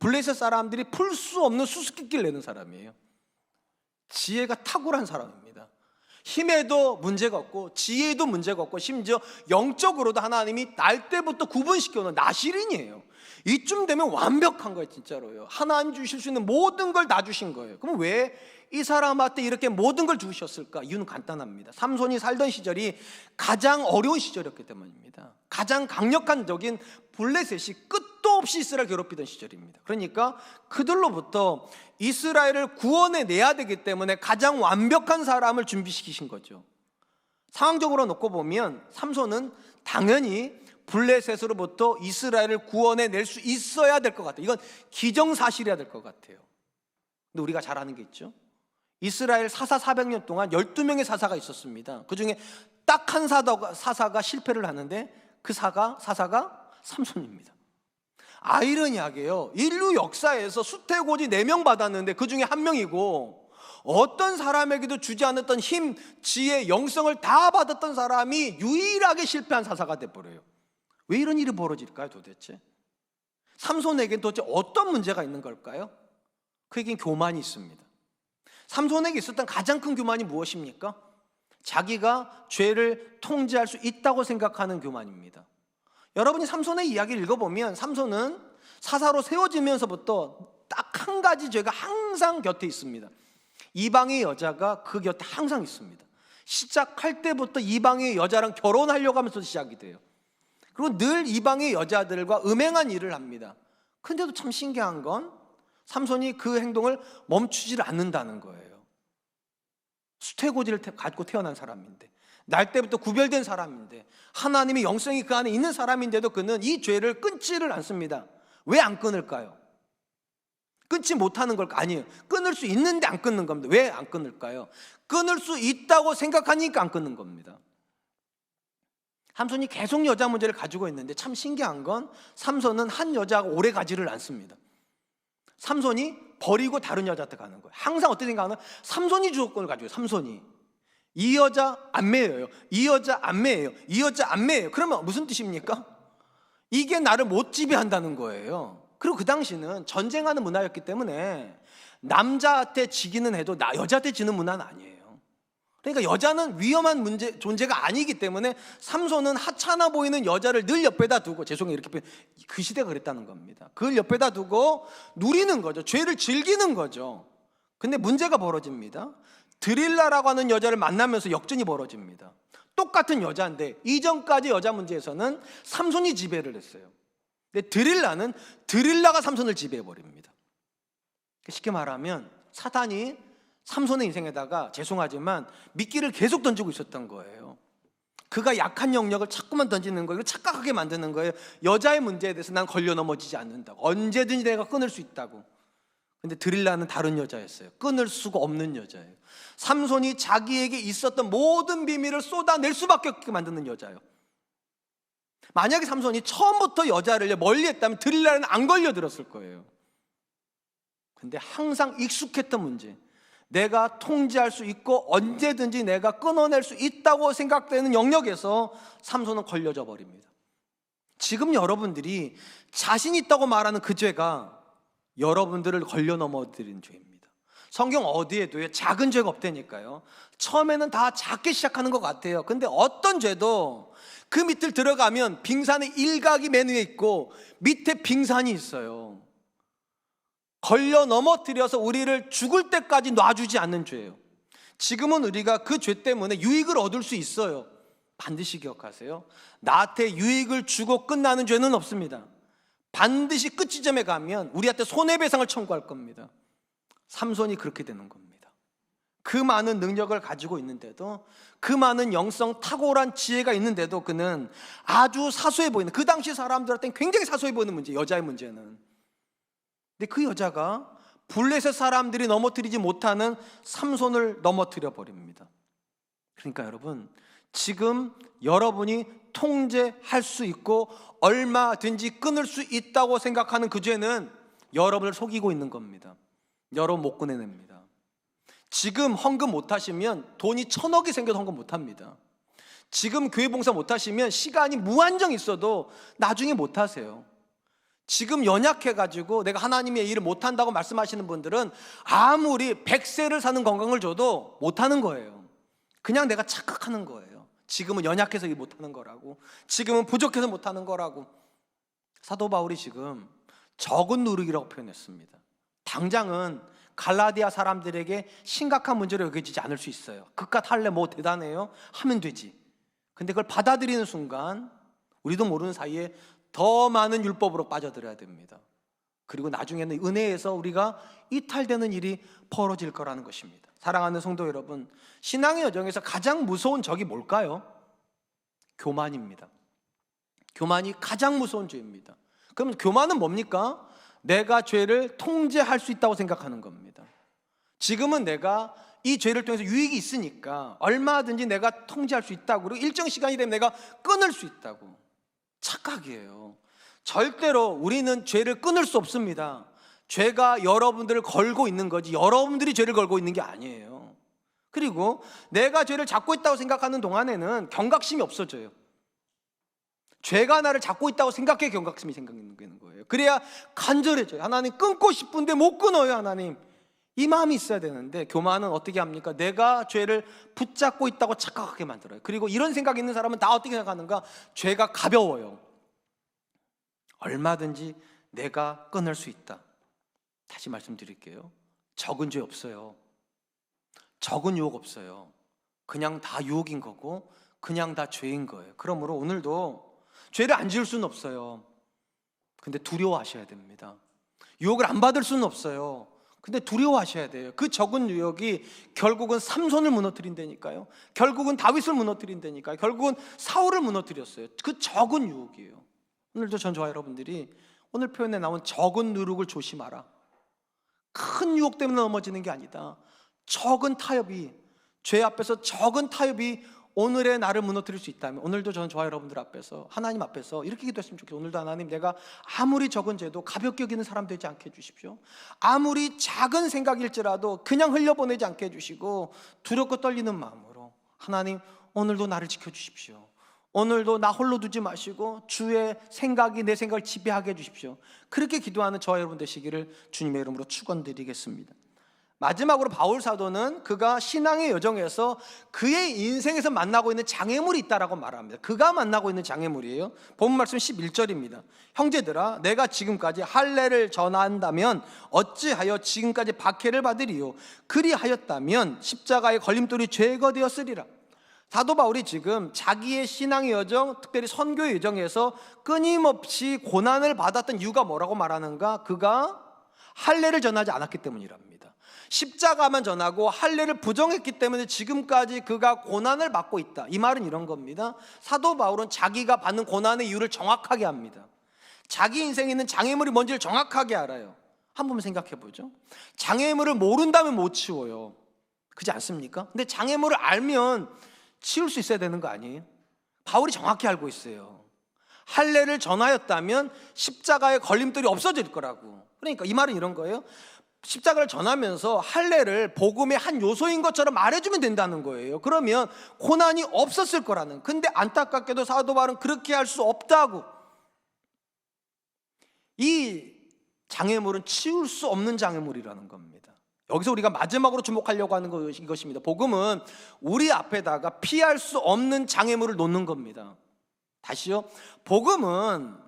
[SPEAKER 2] 블레셋 사람들이 풀 수 없는 수수께끼를 내는 사람이에요. 지혜가 탁월한 사람입니다. 힘에도 문제가 없고 지혜에도 문제가 없고 심지어 영적으로도 하나님이 날 때부터 구분시켜놓은 나시린이에요. 이쯤 되면 완벽한 거예요. 진짜로요. 하나님 주실 수 있는 모든 걸 다 주신 거예요. 그럼 왜 이 사람한테 이렇게 모든 걸 주셨을까? 이유는 간단합니다. 삼손이 살던 시절이 가장 어려운 시절이었기 때문입니다. 가장 강력한 적인 블레셋이 끝도 없이 이스라엘 괴롭히던 시절입니다. 그러니까 그들로부터 이스라엘을 구원해내야 되기 때문에 가장 완벽한 사람을 준비시키신 거죠. 상황적으로 놓고 보면 삼손은 당연히 블레셋으로부터 이스라엘을 구원해낼 수 있어야 될 것 같아요. 이건 기정사실이어야 될 것 같아요. 근데 우리가 잘 아는 게 있죠. 이스라엘 사사 400년 동안 12명의 사사가 있었습니다. 그 중에 딱 한 사사가 실패를 하는데 그 사사가 삼손입니다. 아이러니하게요, 인류 역사에서 수태고지 4명 받았는데 그 중에 1명이고 어떤 사람에게도 주지 않았던 힘, 지혜, 영성을 다 받았던 사람이 유일하게 실패한 사사가 돼버려요. 왜 이런 일이 벌어질까요 도대체? 삼손에게는 도대체 어떤 문제가 있는 걸까요? 그에겐 교만이 있습니다. 삼손에게 있었던 가장 큰 교만이 무엇입니까? 자기가 죄를 통제할 수 있다고 생각하는 교만입니다. 여러분이 삼손의 이야기를 읽어보면 삼손은 사사로 세워지면서부터 딱 한 가지 죄가 항상 곁에 있습니다. 이방의 여자가 그 곁에 항상 있습니다. 시작할 때부터 이방의 여자랑 결혼하려고 하면서 시작이 돼요. 그리고 늘 이방의 여자들과 음행한 일을 합니다. 근데도 참 신기한 건 삼손이 그 행동을 멈추지를 않는다는 거예요. 수태고지를 가지고 태어난 사람인데, 날 때부터 구별된 사람인데, 하나님의 영성이 그 안에 있는 사람인데도 그는 이 죄를 끊지를 않습니다. 왜 안 끊을까요? 끊지 못하는 걸까? 아니에요. 끊을 수 있는데 안 끊는 겁니다. 왜 안 끊을까요? 끊을 수 있다고 생각하니까 안 끊는 겁니다. 삼손이 계속 여자 문제를 가지고 있는데 참 신기한 건 삼손은 한 여자하고 오래 가지를 않습니다. 삼손이 버리고 다른 여자한테 가는 거예요. 항상 어떻게 생각하나? 삼손이 주도권을 가지고 있어요. 삼손이 이 여자 안 매여요. 이 여자 안 매여요. 이 여자 안 매여요. 그러면 무슨 뜻입니까? 이게 나를 못 지배한다는 거예요. 그리고 그 당시는 전쟁하는 문화였기 때문에 남자한테 지기는 해도 여자한테 지는 문화는 아니에요. 그러니까 여자는 위험한 존재가 아니기 때문에 삼손은 하찮아 보이는 여자를 늘 옆에다 두고, 죄송해요 이렇게 그 시대가 그랬다는 겁니다. 그걸 옆에다 두고 누리는 거죠. 죄를 즐기는 거죠. 근데 문제가 벌어집니다. 드릴라라고 하는 여자를 만나면서 역전이 벌어집니다. 똑같은 여자인데 이전까지 여자 문제에서는 삼손이 지배를 했어요. 근데 드릴라가 삼손을 지배해버립니다. 쉽게 말하면 사단이 삼손의 인생에다가, 죄송하지만 미끼를 계속 던지고 있었던 거예요. 그가 약한 영역을 자꾸만 던지는 거예요. 착각하게 만드는 거예요. 여자의 문제에 대해서 난 걸려 넘어지지 않는다고, 언제든지 내가 끊을 수 있다고. 근데 드릴라는 다른 여자였어요. 끊을 수가 없는 여자예요. 삼손이 자기에게 있었던 모든 비밀을 쏟아낼 수밖에 없게 만드는 여자예요. 만약에 삼손이 처음부터 여자를 멀리 했다면 드릴라는 안 걸려들었을 거예요. 근데 항상 익숙했던 문제, 내가 통제할 수 있고 언제든지 내가 끊어낼 수 있다고 생각되는 영역에서 삼손은 걸려져 버립니다. 지금 여러분들이 자신 있다고 말하는 그 죄가 여러분들을 걸려 넘어뜨린 죄입니다. 성경 어디에도요 작은 죄가 없다니까요. 처음에는 다 작게 시작하는 것 같아요. 근데 어떤 죄도 그 밑을 들어가면 빙산의 일각이 맨 위에 있고 밑에 빙산이 있어요. 걸려 넘어뜨려서 우리를 죽을 때까지 놔주지 않는 죄예요. 지금은 우리가 그 죄 때문에 유익을 얻을 수 있어요. 반드시 기억하세요. 나한테 유익을 주고 끝나는 죄는 없습니다. 반드시 끝 지점에 가면 우리한테 손해배상을 청구할 겁니다. 삼손이 그렇게 되는 겁니다. 그 많은 능력을 가지고 있는데도, 그 많은 영성 탁월한 지혜가 있는데도 그는 아주 사소해 보이는, 그 당시 사람들한테는 굉장히 사소해 보이는 문제, 여자의 문제는. 근데 그 여자가 블레셋 사람들이 넘어뜨리지 못하는 삼손을 넘어뜨려 버립니다. 그러니까 여러분, 지금 여러분이 통제할 수 있고 얼마든지 끊을 수 있다고 생각하는 그 죄는 여러분을 속이고 있는 겁니다. 여러분 못 꺼내냅니다. 지금 헌금 못 하시면 돈이 1,000억이 생겨도 헌금 못 합니다. 지금 교회 봉사 못 하시면 시간이 무한정 있어도 나중에 못 하세요. 지금 연약해가지고 내가 하나님의 일을 못한다고 말씀하시는 분들은 아무리 100세를 사는 건강을 줘도 못하는 거예요. 그냥 내가 착각하는 거예요. 지금은 연약해서 일 못하는 거라고, 지금은 부족해서 못하는 거라고. 사도 바울이 지금 적은 누룩이라고 표현했습니다. 당장은 갈라디아 사람들에게 심각한 문제로 여겨지지 않을 수 있어요. 그깟 할래 뭐 대단해요? 하면 되지. 근데 그걸 받아들이는 순간 우리도 모르는 사이에 더 많은 율법으로 빠져들어야 됩니다. 그리고 나중에는 은혜에서 우리가 이탈되는 일이 벌어질 거라는 것입니다. 사랑하는 성도 여러분, 신앙의 여정에서 가장 무서운 적이 뭘까요? 교만입니다. 교만이 가장 무서운 죄입니다. 그럼 교만은 뭡니까? 내가 죄를 통제할 수 있다고 생각하는 겁니다. 지금은 내가 이 죄를 통해서 유익이 있으니까 얼마든지 내가 통제할 수 있다고, 그리고 일정 시간이 되면 내가 끊을 수 있다고. 착각이에요. 절대로 우리는 죄를 끊을 수 없습니다. 죄가 여러분들을 걸고 있는 거지 여러분들이 죄를 걸고 있는 게 아니에요. 그리고 내가 죄를 잡고 있다고 생각하는 동안에는 경각심이 없어져요. 죄가 나를 잡고 있다고 생각해 경각심이 생기는 거예요. 그래야 간절해져요. 하나님, 끊고 싶은데 못 끊어요. 하나님, 이 마음이 있어야 되는데 교만은 어떻게 합니까? 내가 죄를 붙잡고 있다고 착각하게 만들어요. 그리고 이런 생각이 있는 사람은 다 어떻게 생각하는가? 죄가 가벼워요. 얼마든지 내가 끊을 수 있다. 다시 말씀드릴게요. 적은 죄 없어요. 적은 유혹 없어요. 그냥 다 유혹인 거고 그냥 다 죄인 거예요. 그러므로 오늘도 죄를 안 지을 수는 없어요. 근데 두려워하셔야 됩니다. 유혹을 안 받을 수는 없어요. 근데 두려워하셔야 돼요. 그 적은 유혹이 결국은 삼손을 무너뜨린다니까요. 결국은 다윗을 무너뜨린다니까요. 결국은 사울을 무너뜨렸어요. 그 적은 유혹이에요. 오늘도 저와 여러분들이 오늘 표현에 나온 적은 누룩을 조심하라. 큰 유혹 때문에 넘어지는 게 아니다. 적은 타협이, 죄 앞에서 적은 타협이 오늘의 나를 무너뜨릴 수 있다면 오늘도 저는 저와 여러분들 앞에서 하나님 앞에서 이렇게 기도했으면 좋겠어요. 오늘도 하나님, 내가 아무리 적은 죄도 가볍게 여기는 사람 되지 않게 해주십시오. 아무리 작은 생각일지라도 그냥 흘려보내지 않게 해주시고 두렵고 떨리는 마음으로 하나님 오늘도 나를 지켜주십시오. 오늘도 나 홀로 두지 마시고 주의 생각이 내 생각을 지배하게 해주십시오. 그렇게 기도하는 저와 여러분 되시기를 주님의 이름으로 축원드리겠습니다. 마지막으로 바울 사도는 그가 신앙의 여정에서 그의 인생에서 만나고 있는 장애물이 있다라고 말합니다. 그가 만나고 있는 장애물이에요. 본문 말씀 11절입니다. 형제들아, 내가 지금까지 할례를 전한다면 어찌하여 지금까지 박해를 받으리요? 그리하였다면 십자가의 걸림돌이 죄가 되었으리라. 사도 바울이 지금 자기의 신앙의 여정, 특별히 선교의 여정에서 끊임없이 고난을 받았던 이유가 뭐라고 말하는가? 그가 할례를 전하지 않았기 때문이랍니다. 십자가만 전하고 할례를 부정했기 때문에 지금까지 그가 고난을 받고 있다. 이 말은 이런 겁니다. 사도 바울은 자기가 받는 고난의 이유를 정확하게 합니다. 자기 인생에 있는 장애물이 뭔지를 정확하게 알아요. 한번 생각해 보죠. 장애물을 모른다면 못 치워요. 그렇지 않습니까? 근데 장애물을 알면 치울 수 있어야 되는 거 아니에요? 바울이 정확히 알고 있어요. 할례를 전하였다면 십자가의 걸림돌이 없어질 거라고. 그러니까 이 말은 이런 거예요. 십자가를 전하면서 할례를 복음의 한 요소인 것처럼 말해주면 된다는 거예요. 그러면 고난이 없었을 거라는. 근데 안타깝게도 사도 바울은 그렇게 할 수 없다고. 이 장애물은 치울 수 없는 장애물이라는 겁니다. 여기서 우리가 마지막으로 주목하려고 하는 것이 이것입니다. 복음은 우리 앞에다가 피할 수 없는 장애물을 놓는 겁니다. 다시요. 복음은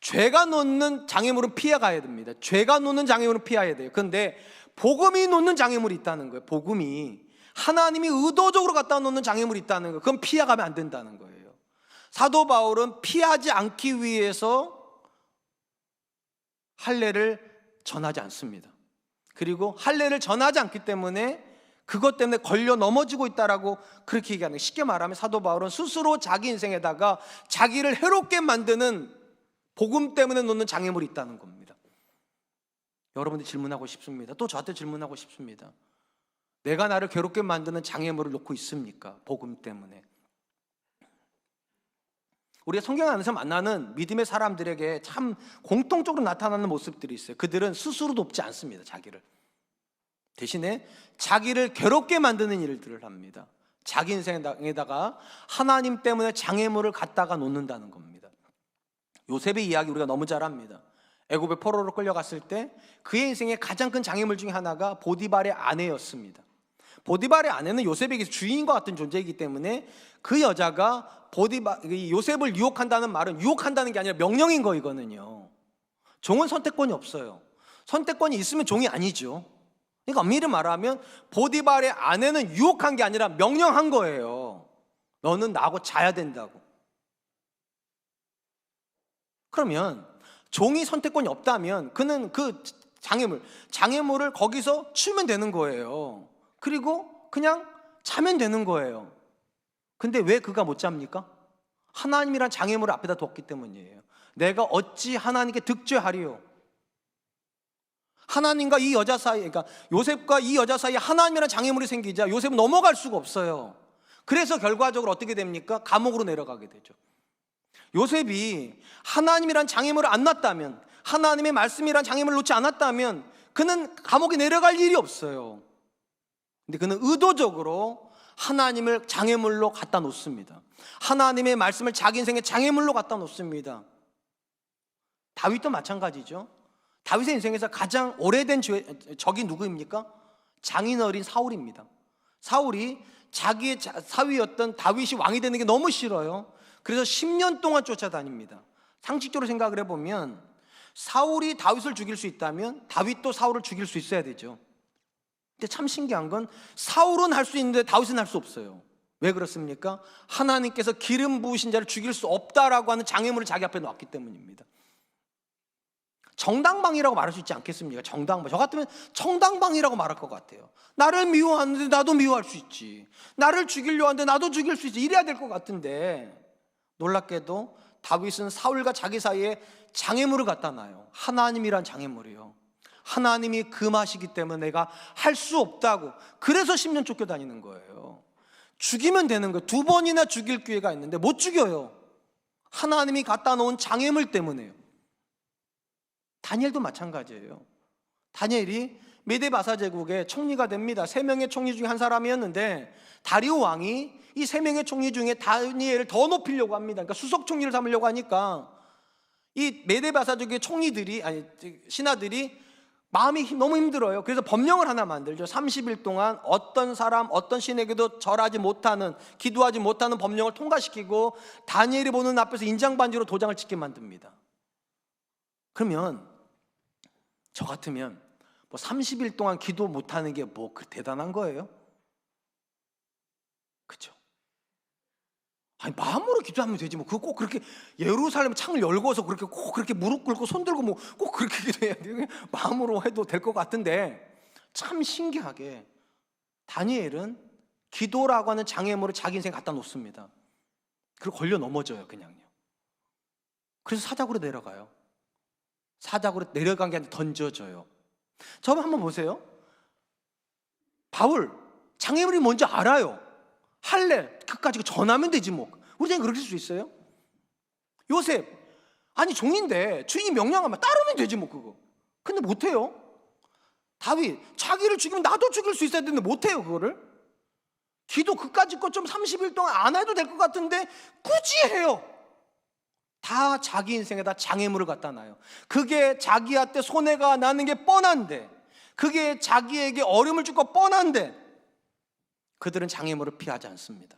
[SPEAKER 2] 죄가 놓는 장애물은 피해가야 됩니다. 죄가 놓는 장애물은 피해야 돼요. 그런데 복음이 놓는 장애물이 있다는 거예요. 복음이 하나님이 의도적으로 갖다 놓는 장애물이 있다는 거예요. 그건 피해가면 안 된다는 거예요. 사도 바울은 피하지 않기 위해서 할례를 전하지 않습니다. 그리고 할례를 전하지 않기 때문에 그것 때문에 걸려 넘어지고 있다라고 그렇게 얘기하는 거예요. 쉽게 말하면 사도 바울은 스스로 자기 인생에다가 자기를 해롭게 만드는 복음 때문에 놓는 장애물이 있다는 겁니다. 여러분들 질문하고 싶습니다. 또 저한테 질문하고 싶습니다. 내가 나를 괴롭게 만드는 장애물을 놓고 있습니까? 복음 때문에. 우리가 성경 안에서 만나는 믿음의 사람들에게 참 공통적으로 나타나는 모습들이 있어요. 그들은 스스로 돕지 않습니다. 자기를. 대신에 자기를 괴롭게 만드는 일들을 합니다. 자기 인생에다가 하나님 때문에 장애물을 갖다가 놓는다는 겁니다. 요셉의 이야기 우리가 너무 잘 압니다. 애굽의 포로로 끌려갔을 때 그의 인생의 가장 큰 장애물 중에 하나가 보디발의 아내였습니다. 보디발의 아내는 요셉에게 주인과 같은 존재이기 때문에 그 여자가 요셉을 유혹한다는 말은 유혹한다는 게 아니라 명령인 거. 이거는요, 종은 선택권이 없어요. 선택권이 있으면 종이 아니죠. 그러니까 엄밀히 말하면 보디발의 아내는 유혹한 게 아니라 명령한 거예요. 너는 나하고 자야 된다고. 그러면 종이 선택권이 없다면 그는 그 장애물을 거기서 치우면 되는 거예요. 그리고 그냥 자면 되는 거예요. 근데 왜 그가 못 잡니까? 하나님이란 장애물을 앞에다 뒀기 때문이에요. 내가 어찌 하나님께 득죄하리요? 하나님과 이 여자 사이, 그러니까 요셉과 이 여자 사이에 하나님이란 장애물이 생기자 요셉은 넘어갈 수가 없어요. 그래서 결과적으로 어떻게 됩니까? 감옥으로 내려가게 되죠. 요셉이 하나님이란 장애물을 안 놨다면, 하나님의 말씀이란 장애물을 놓지 않았다면 그는 감옥에 내려갈 일이 없어요. 근데 그는 의도적으로 하나님을 장애물로 갖다 놓습니다. 하나님의 말씀을 자기 인생의 장애물로 갖다 놓습니다. 다윗도 마찬가지죠. 다윗의 인생에서 가장 오래된 적이 누구입니까? 장인어린 사울입니다. 사울이 자기의 사위였던 다윗이 왕이 되는 게 너무 싫어요. 그래서 10년 동안 쫓아다닙니다. 상식적으로 생각을 해보면 사울이 다윗을 죽일 수 있다면 다윗도 사울을 죽일 수 있어야 되죠. 근데 참 신기한 건 사울은 할 수 있는데 다윗은 할 수 없어요. 왜 그렇습니까? 하나님께서 기름 부으신 자를 죽일 수 없다라고 하는 장애물을 자기 앞에 놨기 때문입니다. 정당방위라고 말할 수 있지 않겠습니까? 정당방. 저 같으면 정당방위라고 말할 것 같아요. 나를 미워하는데 나도 미워할 수 있지. 나를 죽이려 하는데 나도 죽일 수 있지. 이래야 될 것 같은데 놀랍게도 다윗은 사울과 자기 사이에 장애물을 갖다 놔요. 하나님이란 장애물이요. 하나님이 금하시기 때문에 내가 할 수 없다고. 그래서 10년 쫓겨다니는 거예요. 죽이면 되는 거예요. 2번이나 죽일 기회가 있는데 못 죽여요. 하나님이 갖다 놓은 장애물 때문에요. 다니엘도 마찬가지예요. 다니엘이 메데바사 제국의 총리가 됩니다. 3명의 총리 중에 한 사람이었는데 다리오 왕이 이 3명의 총리 중에 다니엘을 더 높이려고 합니다. 그러니까 수석 총리를 삼으려고 하니까 이 메데바사 제국의 총리들이, 아니 신하들이 마음이 너무 힘들어요. 그래서 법령을 하나 만들죠. 30일 동안 어떤 사람, 어떤 신에게도 절하지 못하는, 기도하지 못하는 법령을 통과시키고 다니엘이 보는 앞에서 인장반지로 도장을 찍게 만듭니다. 그러면 저 같으면 뭐 30일 동안 기도 못하는 게 뭐 그 대단한 거예요? 그렇죠? 아니 마음으로 기도하면 되지 뭐 그거 꼭 그렇게 예루살렘 창을 열고서 그렇게 꼭 그렇게 무릎 꿇고 손 들고 뭐 꼭 그렇게 기도해야 돼요? 마음으로 해도 될 것 같은데 참 신기하게 다니엘은 기도라고 하는 장애물을 자기 인생에 갖다 놓습니다. 그리고 걸려 넘어져요. 그냥요. 그래서 사자굴에 내려가요. 사자굴에 내려간 게 아니라 던져져요. 저번 한번 보세요. 바울 장애물이 뭔지 알아요. 할래 그까지 전하면 되지 뭐. 우리 생각 그렇게 할 수 있어요? 요셉 아니 종인데 주인이 명령하면 따르면 되지 뭐 그거. 근데 못해요. 다윗 자기를 죽이면 나도 죽일 수 있어야 되는데 못해요 그거를. 기도 그까지 것 좀 30일 동안 안 해도 될 것 같은데 굳이 해요. 다 자기 인생에다 장애물을 갖다 놔요. 그게 자기한테 손해가 나는 게 뻔한데, 그게 자기에게 어려움을 줄 거 뻔한데 그들은 장애물을 피하지 않습니다.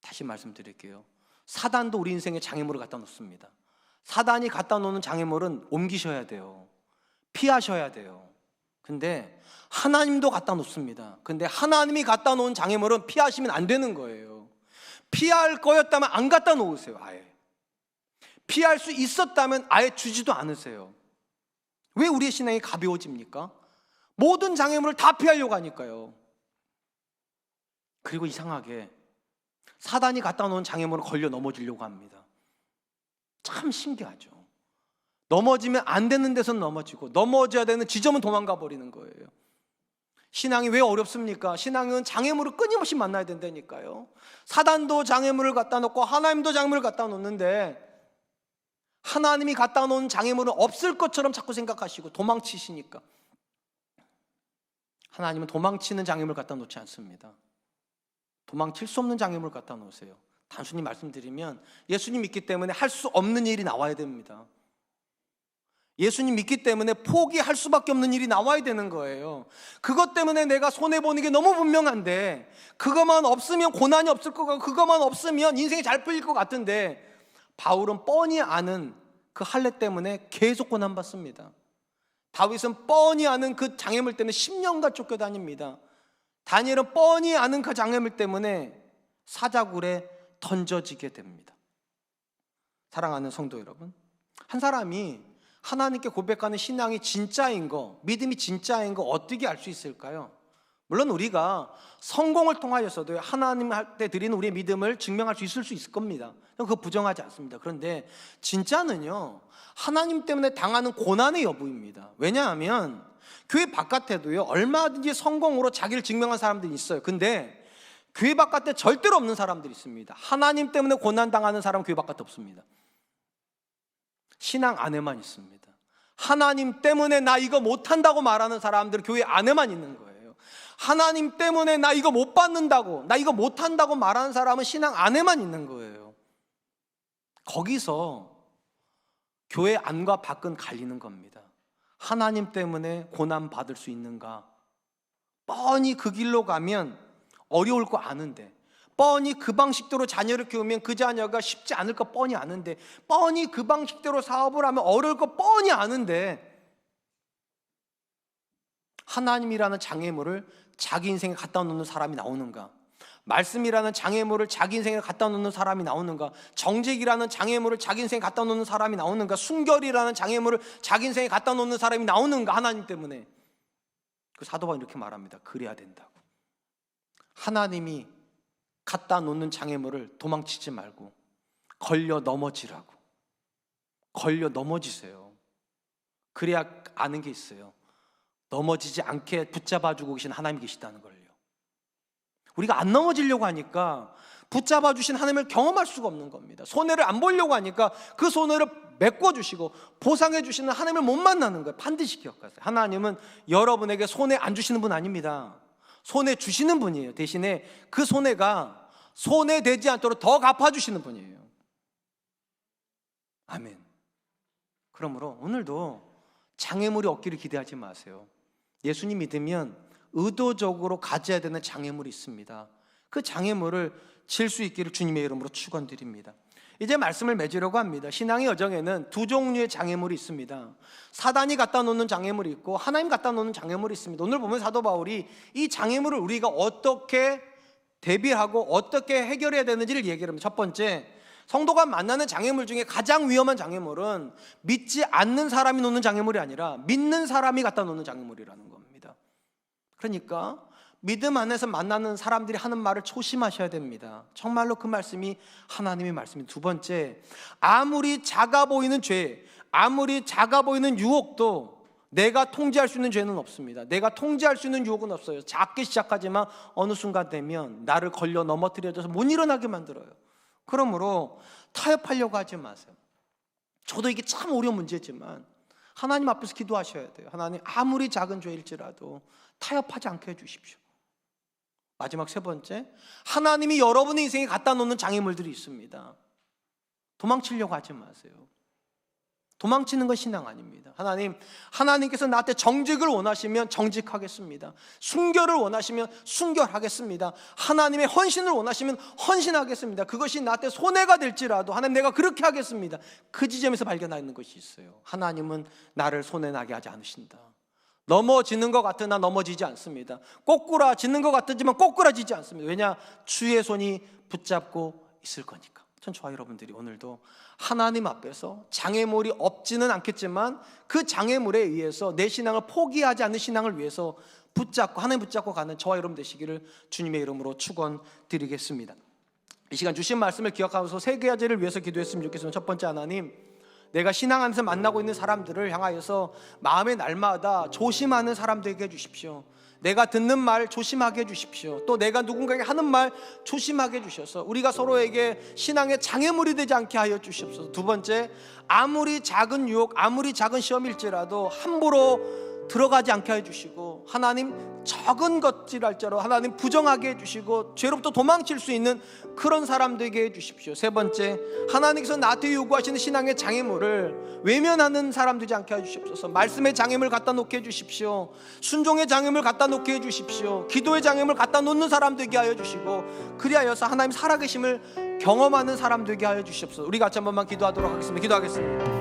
[SPEAKER 2] 다시 말씀드릴게요. 사단도 우리 인생에 장애물을 갖다 놓습니다. 사단이 갖다 놓는 장애물은 옮기셔야 돼요. 피하셔야 돼요. 근데 하나님도 갖다 놓습니다. 근데 하나님이 갖다 놓은 장애물은 피하시면 안 되는 거예요. 피할 거였다면 안 갖다 놓으세요. 아예 피할 수 있었다면 아예 주지도 않으세요. 왜 우리의 신앙이 가벼워집니까? 모든 장애물을 다 피하려고 하니까요. 그리고 이상하게 사단이 갖다 놓은 장애물을 걸려 넘어지려고 합니다. 참 신기하죠. 넘어지면 안 되는 데서는 넘어지고 넘어져야 되는 지점은 도망가 버리는 거예요. 신앙이 왜 어렵습니까? 신앙은 장애물을 끊임없이 만나야 된다니까요. 사단도 장애물을 갖다 놓고 하나님도 장애물을 갖다 놓는데 하나님이 갖다 놓은 장애물은 없을 것처럼 자꾸 생각하시고 도망치시니까. 하나님은 도망치는 장애물을 갖다 놓지 않습니다. 도망칠 수 없는 장애물을 갖다 놓으세요. 단순히 말씀드리면 예수님 믿기 때문에 할 수 없는 일이 나와야 됩니다. 예수님 믿기 때문에 포기할 수밖에 없는 일이 나와야 되는 거예요. 그것 때문에 내가 손해보는 게 너무 분명한데 그것만 없으면 고난이 없을 것 같고 그것만 없으면 인생이 잘 풀릴 것 같은데 바울은 뻔히 아는 그 할례 때문에 계속 고난받습니다. 다윗은 뻔히 아는 그 장애물 때문에 10년간 쫓겨다닙니다. 다니엘은 뻔히 아는 그 장애물 때문에 사자굴에 던져지게 됩니다. 사랑하는 성도 여러분, 한 사람이 하나님께 고백하는 신앙이 진짜인 거, 믿음이 진짜인 거 어떻게 알 수 있을까요? 물론 우리가 성공을 통하여서도 하나님한테 드리는 우리의 믿음을 증명할 수 있을 겁니다. 그거 부정하지 않습니다. 그런데 진짜는요, 하나님 때문에 당하는 고난의 여부입니다. 왜냐하면 교회 바깥에도요 얼마든지 성공으로 자기를 증명한 사람들이 있어요. 근데 교회 바깥에 절대로 없는 사람들이 있습니다. 하나님 때문에 고난당하는 사람은 교회 바깥에 없습니다. 신앙 안에만 있습니다. 하나님 때문에 나 이거 못한다고 말하는 사람들은 교회 안에만 있는 거예요. 하나님 때문에 나 이거 못 받는다고, 나 이거 못한다고 말하는 사람은 신앙 안에만 있는 거예요. 거기서 교회 안과 밖은 갈리는 겁니다. 하나님 때문에 고난 받을 수 있는가, 뻔히 그 길로 가면 어려울 거 아는데, 뻔히 그 방식대로 자녀를 키우면 그 자녀가 쉽지 않을 거 뻔히 아는데, 뻔히 그 방식대로 사업을 하면 어려울 거 뻔히 아는데 하나님이라는 장애물을 자기 인생에 갖다 놓는 사람이 나오는가? 말씀이라는 장애물을 자기 인생에 갖다 놓는 사람이 나오는가? 정직이라는 장애물을 자기 인생에 갖다 놓는 사람이 나오는가? 순결이라는 장애물을 자기 인생에 갖다 놓는 사람이 나오는가? 하나님 때문에. 그 사도 바울은 이렇게 말합니다. 그래야 된다고. 하나님이 갖다 놓는 장애물을 도망치지 말고 걸려 넘어지라고. 걸려 넘어지세요. 그래야 아는 게 있어요. 넘어지지 않게 붙잡아주고 계신 하나님이 계시다는 걸요. 우리가 안 넘어지려고 하니까 붙잡아 주신 하나님을 경험할 수가 없는 겁니다. 손해를 안 보려고 하니까 그 손해를 메꿔주시고 보상해 주시는 하나님을 못 만나는 거예요. 반드시 기억하세요. 하나님은 여러분에게 손해 안 주시는 분 아닙니다. 손해 주시는 분이에요. 대신에 그 손해가 손해되지 않도록 더 갚아주시는 분이에요. 아멘. 그러므로 오늘도 장애물이 없기를 기대하지 마세요. 예수님 믿으면 의도적으로 가져야 되는 장애물이 있습니다. 그 장애물을 질 수 있기를 주님의 이름으로 축원드립니다. 이제 말씀을 맺으려고 합니다. 신앙의 여정에는 두 종류의 장애물이 있습니다. 사단이 갖다 놓는 장애물이 있고 하나님 갖다 놓는 장애물이 있습니다. 오늘 보면 사도 바울이 이 장애물을 우리가 어떻게 대비하고 어떻게 해결해야 되는지를 얘기를 합니다. 첫 번째, 성도가 만나는 장애물 중에 가장 위험한 장애물은 믿지 않는 사람이 놓는 장애물이 아니라 믿는 사람이 갖다 놓는 장애물이라는 겁니다. 그러니까 믿음 안에서 만나는 사람들이 하는 말을 조심하셔야 됩니다. 정말로 그 말씀이 하나님의 말씀입니다. 두 번째, 아무리 작아 보이는 죄, 아무리 작아 보이는 유혹도 내가 통제할 수 있는 죄는 없습니다. 내가 통제할 수 있는 유혹은 없어요. 작게 시작하지만 어느 순간 되면 나를 걸려 넘어뜨려져서 못 일어나게 만들어요. 그러므로 타협하려고 하지 마세요. 저도 이게 참 어려운 문제지만 하나님 앞에서 기도하셔야 돼요. 하나님, 아무리 작은 죄일지라도 타협하지 않게 해주십시오. 마지막 세 번째, 하나님이 여러분의 인생에 갖다 놓는 장애물들이 있습니다. 도망치려고 하지 마세요. 도망치는 건 신앙 아닙니다. 하나님께서 나한테 정직을 원하시면 정직하겠습니다. 순결을 원하시면 순결하겠습니다. 하나님의 헌신을 원하시면 헌신하겠습니다. 그것이 나한테 손해가 될지라도 하나님, 내가 그렇게 하겠습니다. 그 지점에서 발견하는 것이 있어요. 하나님은 나를 손해나게 하지 않으신다. 넘어지는 것 같으나 넘어지지 않습니다. 꼬꾸라지는 것 같지만 꼬꾸라지지 않습니다. 왜냐? 주의 손이 붙잡고 있을 거니까. 전 저와 여러분들이 오늘도 하나님 앞에서 장애물이 없지는 않겠지만 그 장애물에 의해서 내 신앙을 포기하지 않는 신앙을 위해서 하나님 붙잡고 가는 저와 여러분 되시기를 주님의 이름으로 축원드리겠습니다. 이 시간 주신 말씀을 기억하면서 세 가지를 위해서 기도했으면 좋겠습니다. 첫 번째, 하나님, 내가 신앙 안에서 만나고 있는 사람들을 향하여서 마음의 날마다 조심하는 사람 되게 해주십시오. 내가 듣는 말 조심하게 해주십시오. 또 내가 누군가에게 하는 말 조심하게 해주셔서 우리가 서로에게 신앙의 장애물이 되지 않게 하여 주시옵소서. 두 번째, 아무리 작은 유혹, 아무리 작은 시험일지라도 함부로 들어가지 않게 해주시고, 하나님, 적은 것이랄지라도 하나님 부정하게 해주시고 죄로부터 도망칠 수 있는 그런 사람 되게 해주십시오. 세 번째, 하나님께서 나한테 요구하시는 신앙의 장애물을 외면하는 사람 되지 않게 해주십소서. 말씀의 장애물 갖다 놓게 해주십시오. 순종의 장애물 갖다 놓게 해주십시오. 기도의 장애물 갖다 놓는 사람 되게 하여 주시고, 그리하여서 하나님 살아계심을 경험하는 사람 되게 하여 주십소서. 우리 같이 한 번만 기도하도록 하겠습니다. 기도하겠습니다.